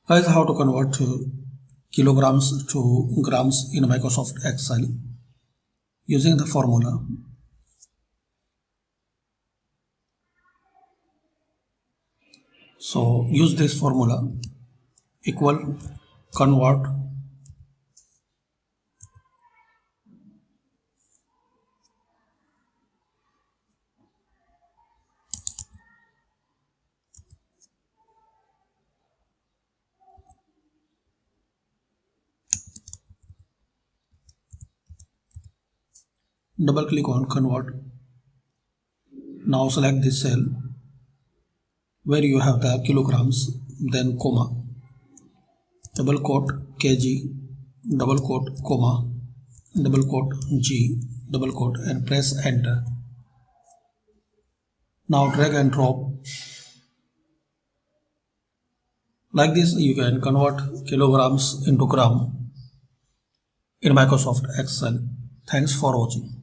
Guys, how to convert kilograms to grams in Microsoft Excel using the formula. So use this formula equal convert double click on convert. Now select this cell where you have the kilograms, then comma, double quote kg, double quote comma, double quote g, double quote, and press enter. Now drag and drop. Like this you can convert kilograms into gram in Microsoft Excel. Thanks for watching.